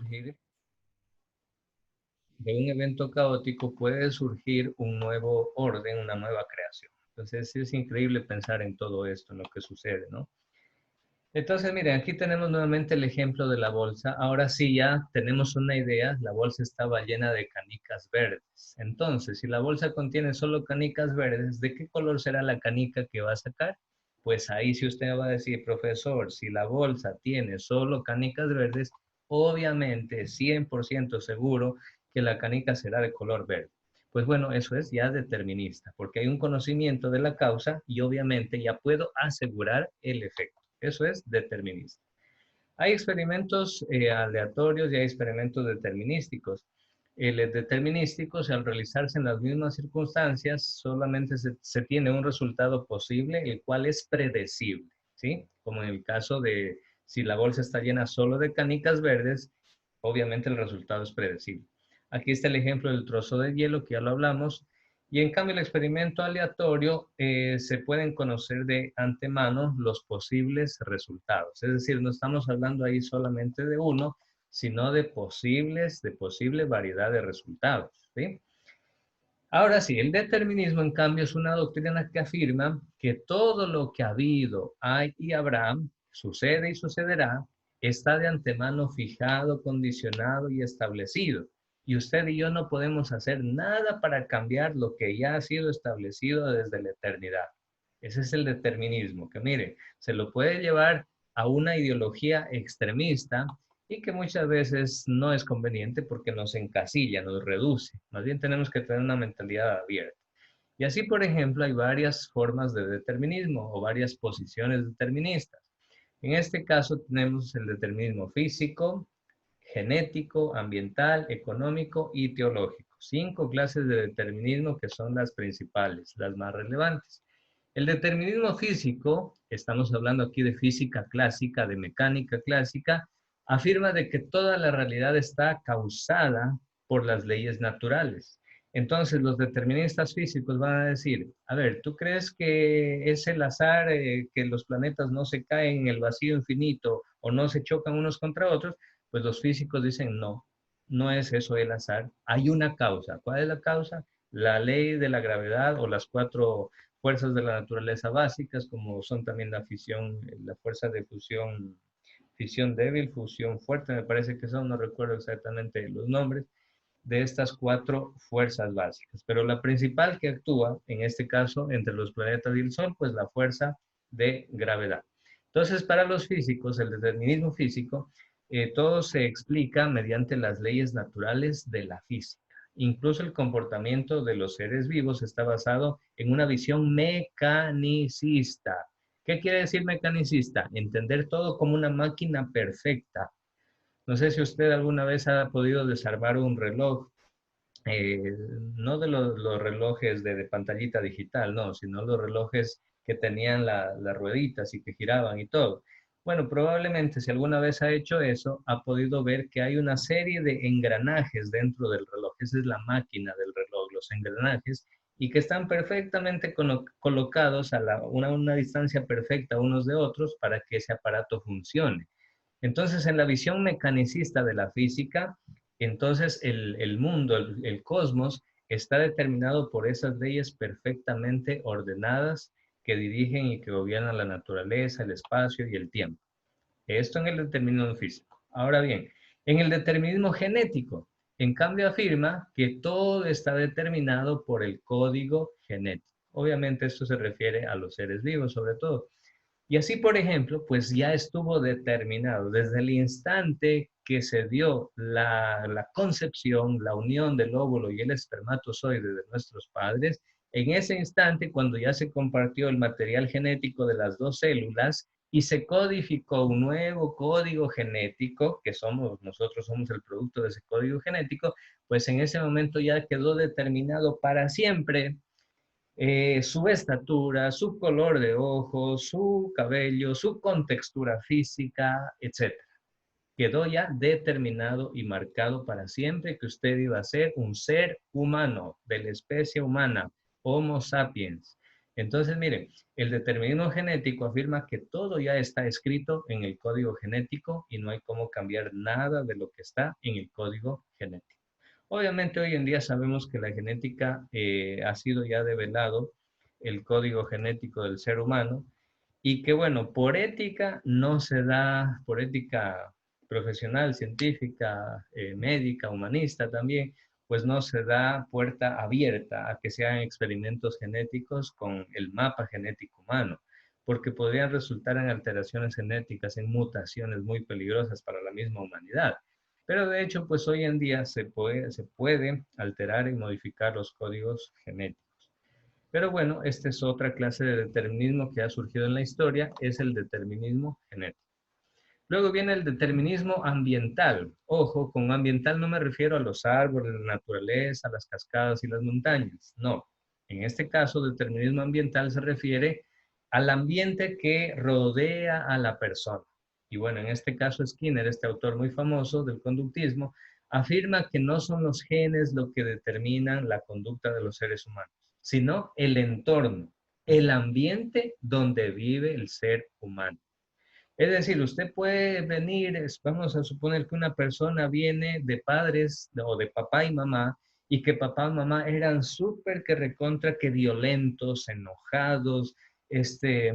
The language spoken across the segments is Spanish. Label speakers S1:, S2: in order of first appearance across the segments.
S1: surgir, de un evento caótico puede surgir un nuevo orden, una nueva creación. Entonces es increíble pensar en todo esto, en lo que sucede, ¿no? Entonces, miren, aquí tenemos nuevamente el ejemplo de la bolsa. Ahora sí ya tenemos una idea, la bolsa estaba llena de canicas verdes. Entonces, si la bolsa contiene solo canicas verdes, ¿de qué color será la canica que va a sacar? Pues ahí si usted va a decir, profesor, si la bolsa tiene solo canicas verdes, obviamente 100% seguro que la canica será de color verde. Pues bueno, eso es ya determinista, porque hay un conocimiento de la causa y obviamente ya puedo asegurar el efecto. Eso es determinista. Hay experimentos aleatorios y hay experimentos determinísticos. El determinístico, al realizarse en las mismas circunstancias, solamente se tiene un resultado posible, el cual es predecible, ¿sí? Como en el caso de si la bolsa está llena solo de canicas verdes, obviamente el resultado es predecible. Aquí está el ejemplo del trozo de hielo, que ya lo hablamos, y en cambio el experimento aleatorio se pueden conocer de antemano los posibles resultados. Es decir, no estamos hablando ahí solamente de uno, sino de posible variedad de resultados, ¿sí? Ahora sí, el determinismo, en cambio, es una doctrina que afirma que todo lo que ha habido, hay y habrá, sucede y sucederá, está de antemano fijado, condicionado y establecido. Y usted y yo no podemos hacer nada para cambiar lo que ya ha sido establecido desde la eternidad. Ese es el determinismo, que mire, se lo puede llevar a una ideología extremista y que muchas veces no es conveniente porque nos encasilla, nos reduce. Más bien tenemos que tener una mentalidad abierta. Y así, por ejemplo, hay varias formas de determinismo o varias posiciones deterministas. En este caso tenemos el determinismo físico, genético, ambiental, económico y teológico. 5 clases de determinismo que son las principales, las más relevantes. El determinismo físico, estamos hablando aquí de física clásica, de mecánica clásica, afirma de que toda la realidad está causada por las leyes naturales. Entonces, los deterministas físicos van a decir, a ver, ¿tú crees que es el azar que los planetas no se caen en el vacío infinito o no se chocan unos contra otros? Pues los físicos dicen, no, no es eso el azar. Hay una causa. ¿Cuál es la causa? La ley de la gravedad o las 4 fuerzas de la naturaleza básicas, como son también la fisión, la fuerza de fusión, fisión débil, fusión fuerte, me parece que son, no recuerdo exactamente los nombres, de estas 4 fuerzas básicas. Pero la principal que actúa, en este caso, entre los planetas y el Sol, pues la fuerza de gravedad. Entonces, para los físicos, el determinismo físico, todo se explica mediante las leyes naturales de la física. Incluso el comportamiento de los seres vivos está basado en una visión mecanicista. ¿Qué quiere decir mecanicista? Entender todo como una máquina perfecta. No sé si usted alguna vez ha podido desarmar un reloj, eh, no de los relojes de pantallita digital, no, sino los relojes que tenían las rueditas y que giraban y todo. Bueno, probablemente si alguna vez ha hecho eso, ha podido ver que hay una serie de engranajes dentro del reloj. Esa es la máquina del reloj, los engranajes, y que están perfectamente colocados a una distancia perfecta unos de otros para que ese aparato funcione. Entonces, en la visión mecanicista de la física, entonces el mundo, el cosmos, está determinado por esas leyes perfectamente ordenadas que dirigen y que gobiernan la naturaleza, el espacio y el tiempo. Esto en el determinismo físico. Ahora bien, en el determinismo genético, en cambio afirma que todo está determinado por el código genético. Obviamente esto se refiere a los seres vivos sobre todo. Y así, por ejemplo, pues ya estuvo determinado desde el instante que se dio la concepción, la unión del óvulo y el espermatozoide de nuestros padres, en ese instante, cuando ya se compartió el material genético de las 2 células y se codificó un nuevo código genético, que somos, nosotros somos el producto de ese código genético, pues en ese momento ya quedó determinado para siempre su estatura, su color de ojos, su cabello, su contextura física, etcétera. Quedó ya determinado y marcado para siempre que usted iba a ser un ser humano de la especie humana, Homo sapiens. Entonces, miren, el determinismo genético afirma que todo ya está escrito en el código genético y no hay cómo cambiar nada de lo que está en el código genético. Obviamente hoy en día sabemos que la genética ha sido ya develado el código genético del ser humano y que bueno, por ética no se da, por ética profesional, científica, médica, humanista también, pues no se da puerta abierta a que se hagan experimentos genéticos con el mapa genético humano, porque podrían resultar en alteraciones genéticas, en mutaciones muy peligrosas para la misma humanidad. Pero de hecho, pues hoy en día se puede alterar y modificar los códigos genéticos. Pero bueno, esta es otra clase de determinismo que ha surgido en la historia, es el determinismo genético. Luego viene el determinismo ambiental. Ojo, con ambiental no me refiero a los árboles, la naturaleza, las cascadas y las montañas. No. En este caso, determinismo ambiental se refiere al ambiente que rodea a la persona. Y bueno, en este caso Skinner, este autor muy famoso del conductismo, afirma que no son los genes lo que determinan la conducta de los seres humanos, sino el entorno, el ambiente donde vive el ser humano. Es decir, usted puede venir, vamos a suponer que una persona viene de padres o de papá y mamá y que papá y mamá eran súper que recontra que violentos, enojados,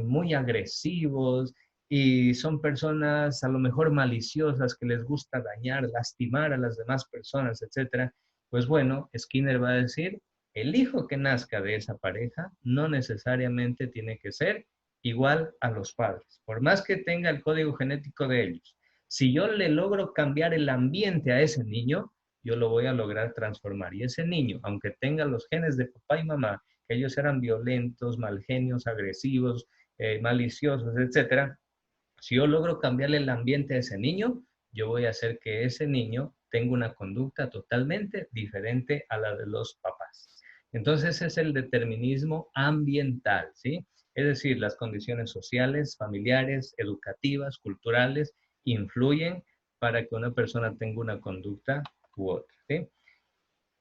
S1: muy agresivos y son personas a lo mejor maliciosas que les gusta dañar, lastimar a las demás personas, etcétera. Pues bueno, Skinner va a decir, el hijo que nazca de esa pareja no necesariamente tiene que ser igual a los padres, por más que tenga el código genético de ellos. Si yo le logro cambiar el ambiente a ese niño, yo lo voy a lograr transformar. Y ese niño, aunque tenga los genes de papá y mamá, que ellos eran violentos, malgenios, agresivos, maliciosos, etcétera, si yo logro cambiarle el ambiente a ese niño, yo voy a hacer que ese niño tenga una conducta totalmente diferente a la de los papás. Entonces es el determinismo ambiental, ¿sí? Es decir, las condiciones sociales, familiares, educativas, culturales, influyen para que una persona tenga una conducta u otra, ¿sí?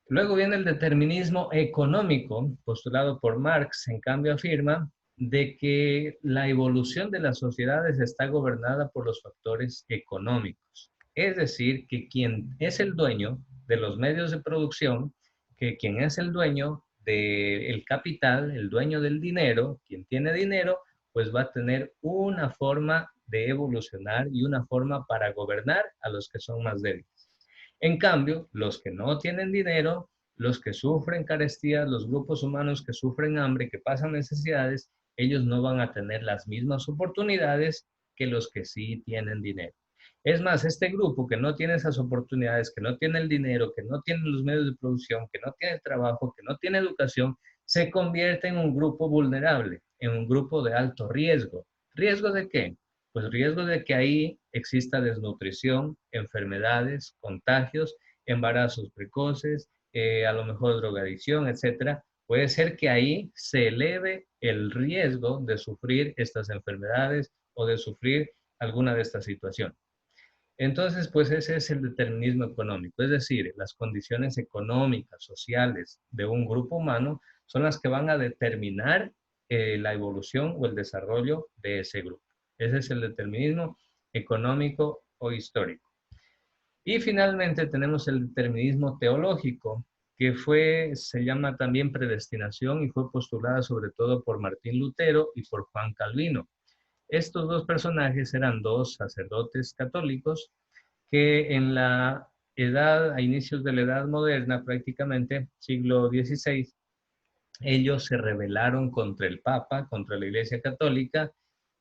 S1: Luego viene el determinismo económico, postulado por Marx, en cambio afirma de que la evolución de las sociedades está gobernada por los factores económicos. Es decir, que quien es el dueño de los medios de producción, que quien es el dueño del capital, el dueño del dinero, quien tiene dinero, pues va a tener una forma de evolucionar y una forma para gobernar a los que son más débiles. En cambio, los que no tienen dinero, los que sufren carestías, los grupos humanos que sufren hambre, que pasan necesidades, ellos no van a tener las mismas oportunidades que los que sí tienen dinero. Es más, este grupo que no tiene esas oportunidades, que no tiene el dinero, que no tiene los medios de producción, que no tiene trabajo, que no tiene educación, se convierte en un grupo vulnerable, en un grupo de alto riesgo. ¿Riesgo de qué? Pues riesgo de que ahí exista desnutrición, enfermedades, contagios, embarazos precoces, a lo mejor drogadicción, etcétera. Puede ser que ahí se eleve el riesgo de sufrir estas enfermedades o de sufrir alguna de estas situaciones. Entonces, pues ese es el determinismo económico, es decir, las condiciones económicas, sociales de un grupo humano son las que van a determinar la evolución o el desarrollo de ese grupo. Ese es el determinismo económico o histórico. Y finalmente tenemos el determinismo teológico, que se llama también predestinación y fue postulada sobre todo por Martín Lutero y por Juan Calvino. Estos dos personajes eran dos sacerdotes católicos que en la edad, a inicios de la edad moderna, prácticamente siglo XVI, ellos se rebelaron contra el Papa, contra la Iglesia Católica,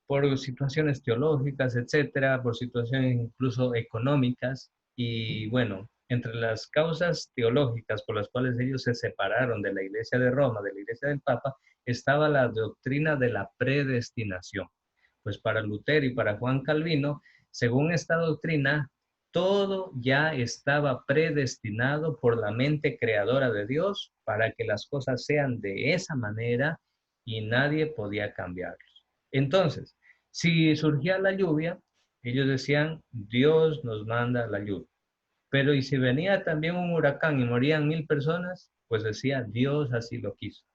S1: por situaciones teológicas, etcétera, por situaciones incluso económicas. Y bueno, entre las causas teológicas por las cuales ellos se separaron de la Iglesia de Roma, de la Iglesia del Papa, estaba la doctrina de la predestinación. Pues para Lutero y para Juan Calvino, según esta doctrina, todo ya estaba predestinado por la mente creadora de Dios para que las cosas sean de esa manera y nadie podía cambiarlo. Entonces, si surgía la lluvia, ellos decían, Dios nos manda la lluvia. Pero y si venía también un huracán y morían 1000 personas, pues decía, Dios así lo quiso.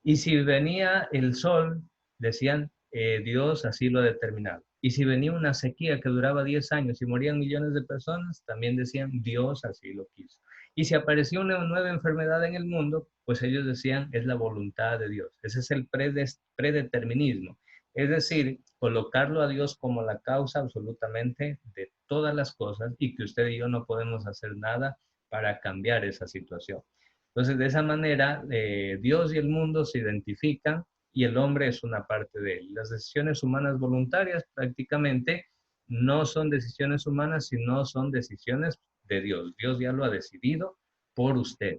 S1: Y si venía el sol, decían, Dios así lo ha determinado. Y si venía una sequía que duraba 10 años y morían millones de personas, también decían, Dios así lo quiso. Y si apareció una nueva enfermedad en el mundo, pues ellos decían, es la voluntad de Dios. Ese es el predeterminismo. Es decir, colocarlo a Dios como la causa absolutamente de todas las cosas y que usted y yo no podemos hacer nada para cambiar esa situación. Entonces, de esa manera, Dios y el mundo se identifican y el hombre es una parte de él. Las decisiones humanas voluntarias prácticamente no son decisiones humanas, sino son decisiones de Dios. Dios ya lo ha decidido por usted.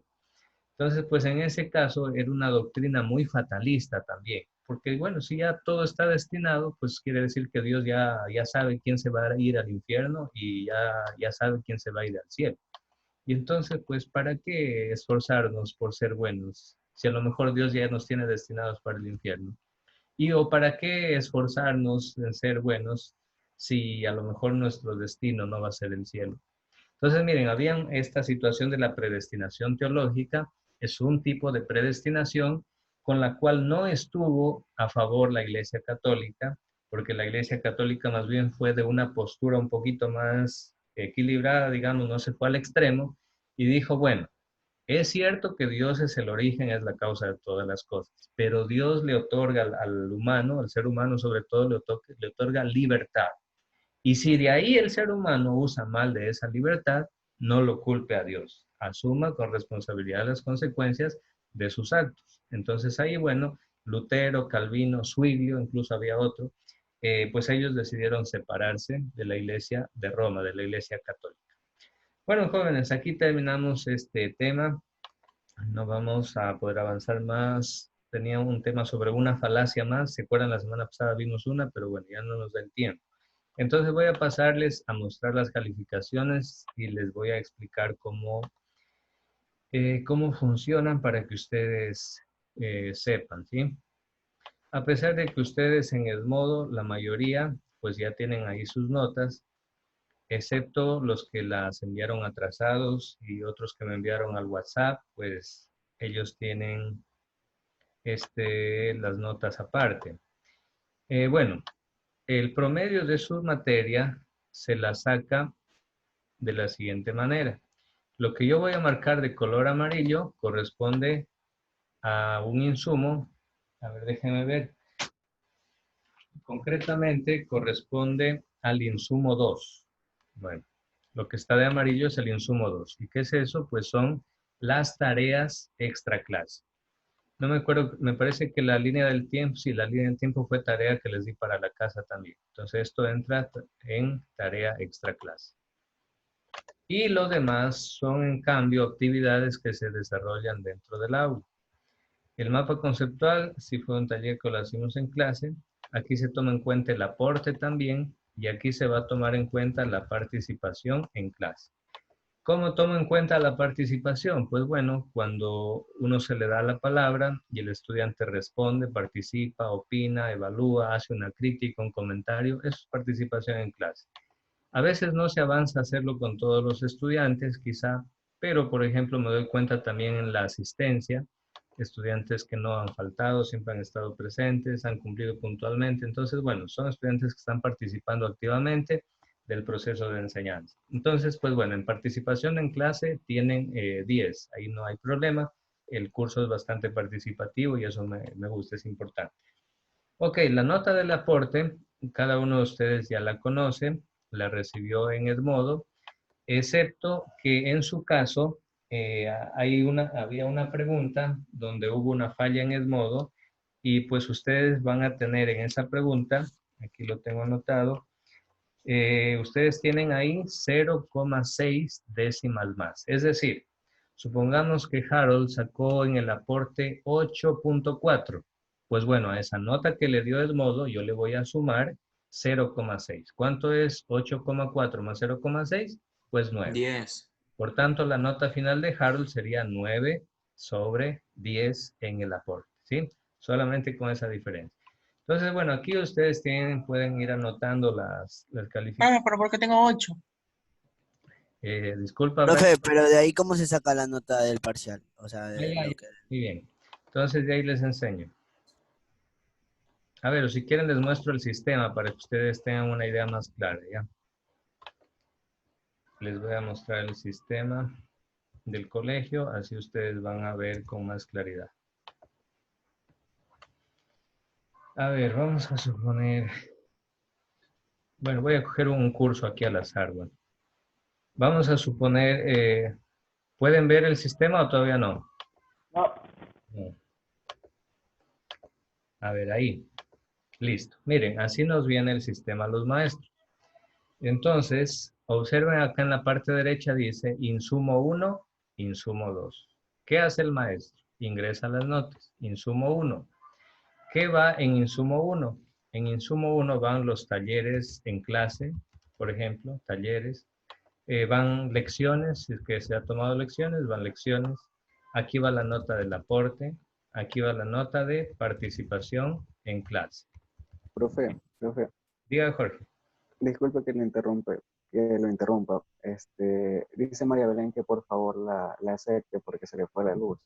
S1: Entonces, pues en ese caso era una doctrina muy fatalista también, porque bueno, si ya todo está destinado, pues quiere decir que Dios ya sabe quién se va a ir al infierno y ya sabe quién se va a ir al cielo. Y entonces, pues, ¿para qué esforzarnos por ser buenos? Si a lo mejor Dios ya nos tiene destinados para el infierno. Y o para qué esforzarnos en ser buenos si a lo mejor nuestro destino no va a ser el cielo. Entonces, miren, había esta situación de la predestinación teológica, es un tipo de predestinación con la cual no estuvo a favor la Iglesia Católica, porque la Iglesia Católica más bien fue de una postura un poquito más equilibrada, digamos, no se fue al extremo, y dijo, bueno, es cierto que Dios es el origen, es la causa de todas las cosas, pero Dios le otorga al humano, al ser humano sobre todo, le otorga libertad. Y si de ahí el ser humano usa mal de esa libertad, no lo culpe a Dios. Asuma con responsabilidad las consecuencias de sus actos. Entonces ahí, bueno, Lutero, Calvino, Zwinglio, incluso había otro, pues ellos decidieron separarse de la Iglesia de Roma, de la Iglesia Católica. Bueno, jóvenes, aquí terminamos este tema. No vamos a poder avanzar más. Tenía un tema sobre una falacia más. ¿Se acuerdan? La semana pasada vimos una, pero bueno, ya no nos da el tiempo. Entonces voy a pasarles a mostrar las calificaciones y les voy a explicar cómo funcionan para que ustedes sepan, ¿sí? A pesar de que ustedes en Edmodo, la mayoría, pues ya tienen ahí sus notas, excepto los que las enviaron atrasados y otros que me enviaron al WhatsApp, pues ellos tienen las notas aparte. Bueno, el promedio de su materia se la saca de la siguiente manera. Lo que yo voy a marcar de color amarillo corresponde a un insumo. A ver, déjenme ver. Concretamente corresponde al insumo 2. Bueno, lo que está de amarillo es el insumo 2. ¿Y qué es eso? Pues son las tareas extra clase. No me acuerdo, me parece que la línea del tiempo, sí, la línea del tiempo fue tarea que les di para la casa también. Entonces esto entra en tarea extra clase. Y lo demás son, en cambio, actividades que se desarrollan dentro del aula. El mapa conceptual, si fue un taller que lo hicimos en clase, aquí se toma en cuenta el aporte también y aquí se va a tomar en cuenta la participación en clase. ¿Cómo tomo en cuenta la participación? Pues bueno, cuando uno se le da la palabra y el estudiante responde, participa, opina, evalúa, hace una crítica, un comentario, eso es participación en clase. A veces no se avanza a hacerlo con todos los estudiantes, quizá, pero por ejemplo me doy cuenta también en la asistencia, estudiantes que no han faltado, siempre han estado presentes, han cumplido puntualmente. Entonces, bueno, son estudiantes que están participando activamente del proceso de enseñanza. Entonces, pues bueno, en participación en clase tienen 10, ahí no hay problema. El curso es bastante participativo y eso me gusta, es importante. Ok, la nota del aporte, cada uno de ustedes ya la conoce, la recibió en Edmodo, excepto que en su caso había una pregunta donde hubo una falla en Edmodo y pues ustedes van a tener en esa pregunta, aquí lo tengo anotado, ustedes tienen ahí 0,6 décimas más. Es decir, supongamos que Harold sacó en el aporte 8,4. Pues bueno, a esa nota que le dio Edmodo, yo le voy a sumar 0,6. ¿Cuánto es 8,4 más 0,6? Pues 9.
S2: 10.
S1: Por tanto, la nota final de Harold sería 9/10 en el aporte, ¿sí? Solamente con esa diferencia. Entonces, bueno, aquí ustedes pueden ir anotando las calificaciones.
S3: Vamos, pero ¿por qué tengo 8?
S1: Disculpa, Brian.
S4: Profe, pero de ahí cómo se saca la nota del parcial, o sea,
S1: Ah,
S4: de
S1: ya, ya.
S4: lo que...
S1: Muy bien. Entonces de ahí les enseño. A ver, o si quieren les muestro el sistema para que ustedes tengan una idea más clara, ¿ya? Les voy a mostrar el sistema del colegio, así ustedes van a ver con más claridad. A ver, vamos a suponer... Bueno, voy a coger un curso aquí al azar, bueno. Vamos a suponer... ¿pueden ver el sistema o todavía no?
S2: No.
S1: No. A ver, ahí. Listo. Miren, así nos viene el sistema a los maestros. Entonces, observen acá en la parte derecha dice insumo 1, insumo 2. ¿Qué hace el maestro? Ingresa las notas. Insumo 1. ¿Qué va en insumo 1? En insumo 1 van los talleres en clase, por ejemplo, talleres. Van lecciones, si es que se ha tomado lecciones, van lecciones. Aquí va la nota del aporte. Aquí va la nota de participación en clase.
S2: Profe,
S1: Diga, Jorge.
S2: disculpe que lo interrumpa. Dice María Belén que por favor la acepte porque se le fue la luz.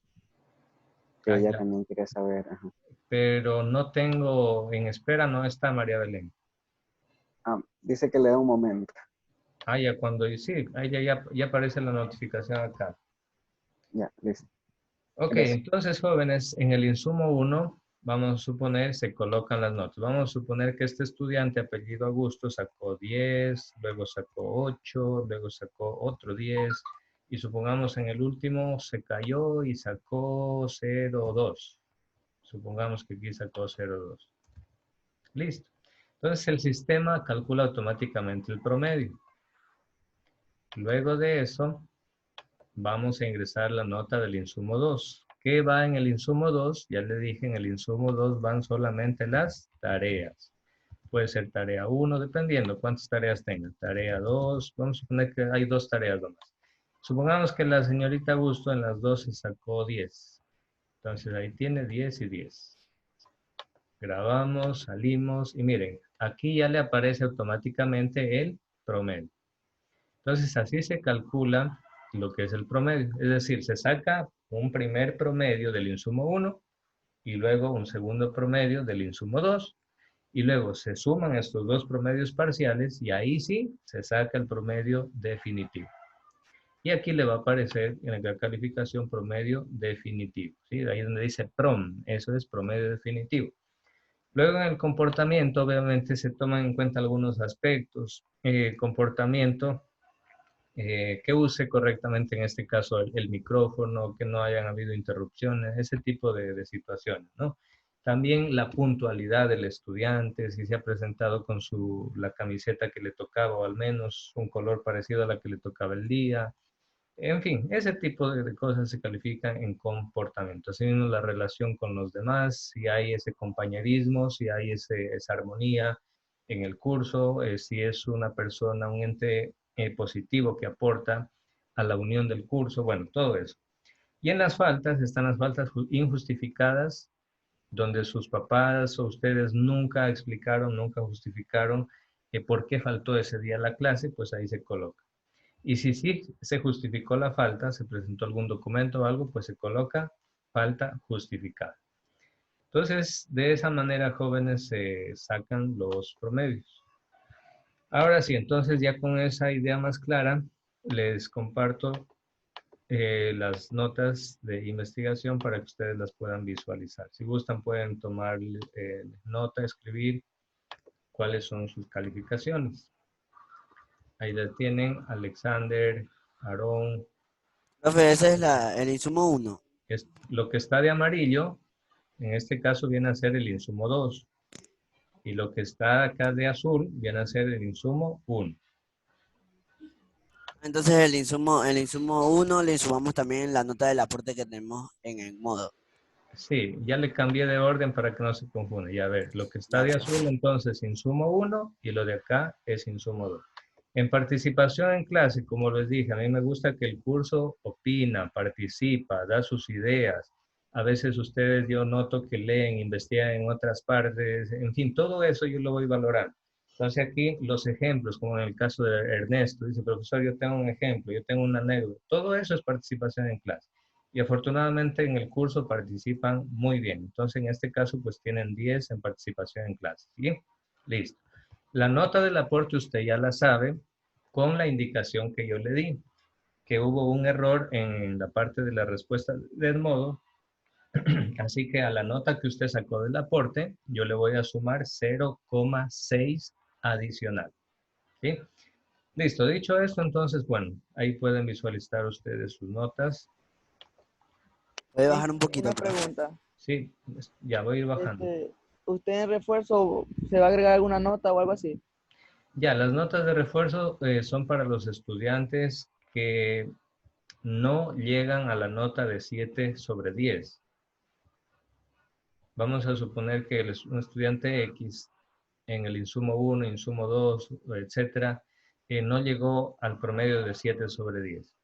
S2: Que
S1: Ah,
S2: ella
S1: ya.
S2: también quiere saber. Ajá.
S1: Pero no tengo, en espera no está María Belén.
S2: Ah, dice que le da un momento.
S1: Ah, ya cuando, sí, ahí ya aparece la notificación acá.
S2: Ya, listo.
S1: Ok,
S2: Gracias.
S1: entonces jóvenes, en el insumo 1, vamos a suponer, se colocan las notas. Vamos a suponer que este estudiante, apellido Augusto, sacó 10, luego sacó 8, luego sacó otro 10, y supongamos en el último se cayó y sacó 0,2. Supongamos que aquí sacó 0,2. Listo. Entonces el sistema calcula automáticamente el promedio. Luego de eso, vamos a ingresar la nota del insumo 2. ¿Qué va en el insumo 2? Ya le dije, en el insumo 2 van solamente las tareas. Puede ser tarea 1, dependiendo cuántas tareas tengan. Tarea 2, vamos a suponer que hay 2 tareas nomás. Supongamos que la señorita Augusto en las 2 se sacó 10. Entonces ahí tiene 10 y 10. Grabamos, salimos y miren, aquí ya le aparece automáticamente el promedio. Entonces así se calcula lo que es el promedio. Es decir, se saca un primer promedio del insumo 1 y luego un segundo promedio del insumo 2 y luego se suman estos dos promedios parciales y ahí sí se saca el promedio definitivo. Y aquí le va a aparecer en la calificación promedio definitivo. ¿Sí? Ahí donde dice PROM, eso es promedio definitivo. Luego en el comportamiento, obviamente, se toman en cuenta algunos aspectos. Comportamiento, que use correctamente en este caso el micrófono, que no hayan habido interrupciones, ese tipo de situaciones, ¿no? También la puntualidad del estudiante, si se ha presentado con la camiseta que le tocaba o al menos un color parecido a la que le tocaba el día. En fin, ese tipo de cosas se califican en comportamiento. Asimismo, la relación con los demás, si hay ese compañerismo, si hay esa armonía en el curso, si es una persona, un ente positivo que aporta a la unión del curso, bueno, todo eso. Y en las faltas están las faltas injustificadas, donde sus papás o ustedes nunca explicaron, nunca justificaron por qué faltó ese día a la clase, pues ahí se coloca. Y si sí se justificó la falta, se presentó algún documento o algo, pues se coloca falta justificada. Entonces, de esa manera, jóvenes, se sacan los promedios. Ahora sí, entonces ya con esa idea más clara, les comparto las notas de investigación para que ustedes las puedan visualizar. Si gustan, pueden tomar nota, escribir cuáles son sus calificaciones. Ahí la tienen Alexander, Aarón.
S3: Profe, ese es el insumo 1.
S1: Lo que está de amarillo, en este caso viene a ser el insumo 2. Y lo que está acá de azul viene a ser el insumo 1.
S3: Entonces el insumo 1 le insumamos también la nota del aporte que tenemos en el modo.
S1: Sí, ya le cambié de orden para que no se confunda. Ya a ver, lo que está
S3: Ya,
S1: de
S3: profe.
S1: azul entonces insumo 1 y lo de acá es insumo 2. En participación en clase, como les dije, a mí me gusta que el curso opina, participa, da sus ideas. A veces ustedes yo noto que leen, investigan en otras partes, en fin, todo eso yo lo voy valorando. Entonces aquí los ejemplos, como en el caso de Ernesto, dice, profesor, yo tengo un ejemplo, yo tengo una anécdota. Todo eso es participación en clase. Y afortunadamente en el curso participan muy bien. Entonces, en este caso, pues tienen 10 en participación en clase. ¿Sí? Listo. La nota del aporte usted ya la sabe con la indicación que yo le di, que hubo un error en la parte de la respuesta del modo. Así que a la nota que usted sacó del aporte, yo le voy a sumar 0,6 adicional. ¿Sí? Listo, dicho esto, entonces, bueno, ahí pueden visualizar ustedes sus notas.
S3: Puede bajar un
S4: Mister,
S3: poquito,
S4: una
S3: profe.
S4: pregunta.
S1: Sí, ya voy a ir bajando.
S4: ¿Usted en refuerzo se va a agregar alguna nota o algo así?
S1: Ya, las notas de refuerzo son para los estudiantes que no llegan a la nota de 7 sobre 10. Vamos a suponer que un estudiante X en el insumo 1, insumo 2, etcétera, no llegó al promedio de 7 sobre 10.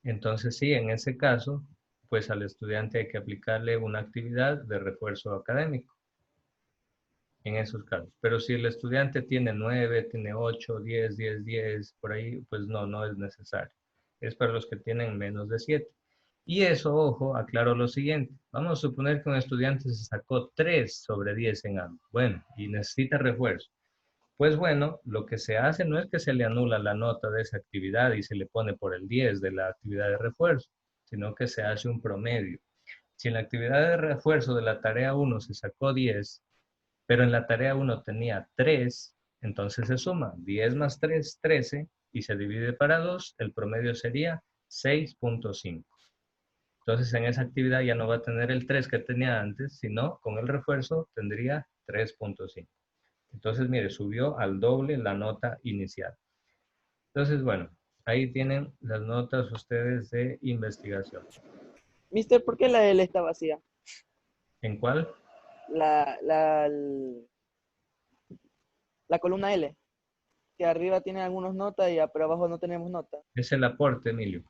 S1: Entonces, sí, en ese caso, pues al estudiante hay que aplicarle una actividad de refuerzo académico, en esos casos. Pero si el estudiante tiene 9, tiene 8, 10, 10, 10, por ahí, pues no es necesario. Es para los que tienen menos de 7. Y eso, ojo, aclaro lo siguiente. Vamos a suponer que un estudiante se sacó 3 sobre 10 en algo. Bueno, y necesita refuerzo. Pues bueno, lo que se hace no es que se le anula la nota de esa actividad y se le pone por el 10 de la actividad de refuerzo, sino que se hace un promedio. Si en la actividad de refuerzo de la tarea 1 se sacó 10, pero en la tarea 1 tenía 3, entonces se suma 10 más 3, 13, y se divide para 2, el promedio sería 6.5. Entonces en esa actividad ya no va a tener el 3 que tenía antes, sino con el refuerzo tendría 3.5. Entonces, mire, subió al doble la nota inicial. Entonces, bueno, ahí tienen las notas ustedes de investigación.
S4: Mister, ¿por qué la L está vacía?
S1: ¿En cuál?
S4: La, la, la columna L, que arriba tiene algunas notas y pero abajo no tenemos notas.
S1: Es el aporte, Emilio.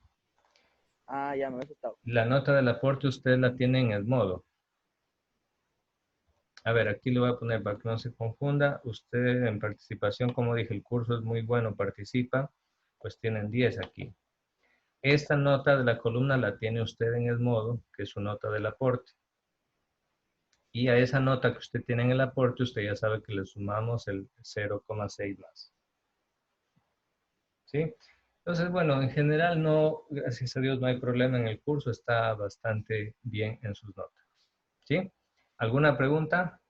S4: Ah, ya me he asustado.
S1: La nota del aporte usted la tiene en el modo. A ver, aquí le voy a poner para que no se confunda. Usted en participación, como dije, el curso es muy bueno, participa, pues tienen 10 aquí. Esta nota de la columna la tiene usted en el modo, que es su nota del aporte. Y a esa nota que usted tiene en el aporte, usted ya sabe que le sumamos el 0,6 más. ¿Sí? Entonces, bueno, en general no, gracias a Dios, no hay problema en el curso, está bastante bien en sus notas. ¿Sí? ¿Alguna pregunta?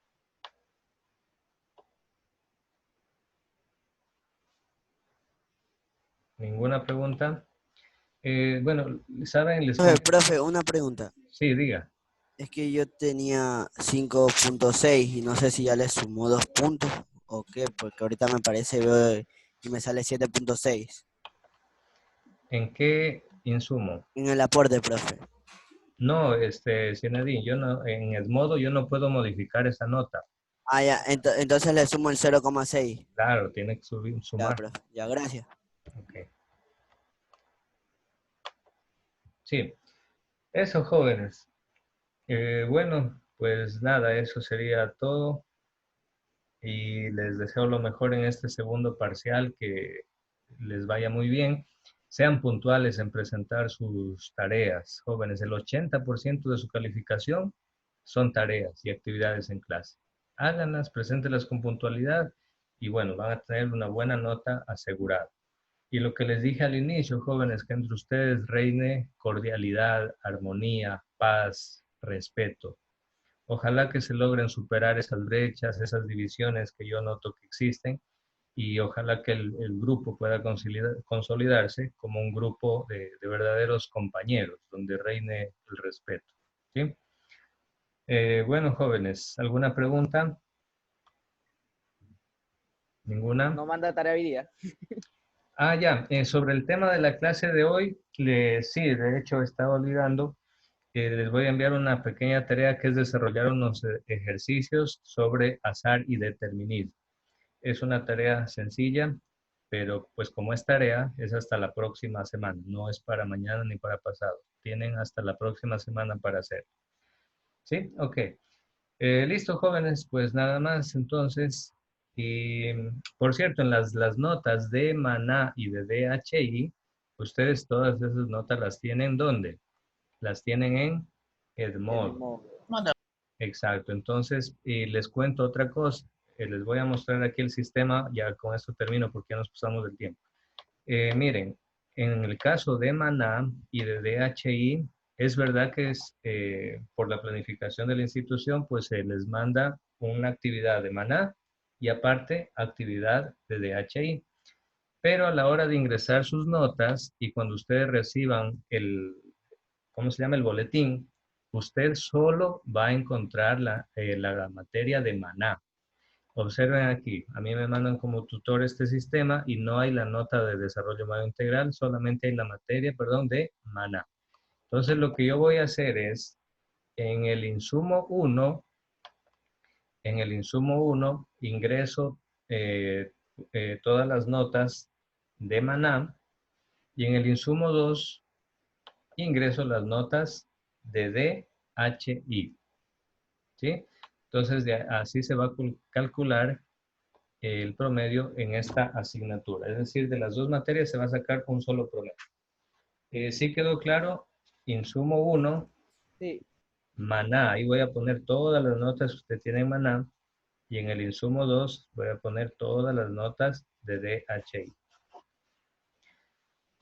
S1: ¿Ninguna pregunta? Bueno, ¿saben?
S3: Profe, una pregunta.
S1: Sí, diga.
S3: Es que yo tenía 5.6 y no sé si ya le sumó 2 puntos o qué, porque ahorita me parece veo, y me sale 7.6
S1: ¿En qué insumo?
S3: en el aporte, profe.
S1: No, Zinedine, yo no, en el modo yo no puedo modificar esa nota.
S3: Ah, ya, entonces le sumo el 0.6.
S1: Claro, tiene que
S3: Ya,
S1: sumar.
S3: profe, ya, gracias.
S1: Ok. Sí, eso, jóvenes. Bueno, pues nada, eso sería todo. Y les deseo lo mejor en este segundo parcial, que les vaya muy bien. Sean puntuales en presentar sus tareas, jóvenes. El 80% de su calificación son tareas y actividades en clase. Háganlas, preséntelas con puntualidad y bueno, van a tener una buena nota asegurada. Y lo que les dije al inicio, jóvenes, que entre ustedes reine cordialidad, armonía, paz, respeto. Ojalá que se logren superar esas brechas, esas divisiones que yo noto que existen, y ojalá que el grupo pueda consolidarse como un grupo de verdaderos compañeros, donde reine el respeto. ¿Sí? Bueno, jóvenes, ¿alguna pregunta? ¿Ninguna?
S4: No manda tarea hoy día.
S1: Ah, ya, sobre el tema de la clase de hoy, sí, de hecho estaba olvidando. Les voy a enviar una pequeña tarea que es desarrollar unos ejercicios sobre azar y determinismo. Es una tarea sencilla, pero pues como es tarea, es hasta la próxima semana, no es para mañana ni para pasado. Tienen hasta la próxima semana para hacer. ¿Sí? Ok. Listo, jóvenes, pues nada más entonces. Y por cierto, en las notas de Maná y de DHI, ustedes todas esas notas las tienen ¿dónde? las tienen en Edmodo.
S4: Edmodo.
S1: Exacto. Entonces, y les cuento otra cosa. Les voy a mostrar aquí el sistema. Ya con esto termino porque ya nos pasamos del tiempo. Miren, en el caso de Maná y de DHI, es verdad que es por la planificación de la institución, pues se les manda una actividad de Maná y aparte actividad de DHI. Pero a la hora de ingresar sus notas y cuando ustedes reciban ¿cómo se llama? El boletín, usted solo va a encontrar la materia de Maná. Observen aquí, a mí me mandan como tutor este sistema y no hay la nota de desarrollo humano integral, solamente hay la materia, perdón, de Maná. Entonces lo que yo voy a hacer es, en el insumo 1, ingreso todas las notas de Maná y en el insumo 2 ingreso las notas de DHI. ¿Sí? Entonces así se va a calcular el promedio en esta asignatura. Es decir, de las dos materias se va a sacar un solo promedio. ¿Sí quedó claro? Insumo 1,
S4: Sí.
S1: Maná. Ahí voy a poner todas las notas que usted tiene en Maná. Y en el insumo 2 voy a poner todas las notas de DHI.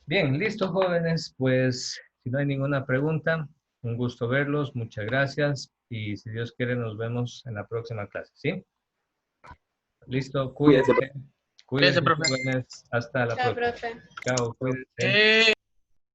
S1: Bien, listo, jóvenes. Pues si no hay ninguna pregunta, un gusto verlos. Muchas gracias. Y si Dios quiere, nos vemos en la próxima clase. ¿Sí? Listo, cuídense. Cuídense,
S5: profe.
S1: jóvenes. Hasta la
S6: Chao,
S1: próxima.
S6: profe.
S1: Chao, cuídense.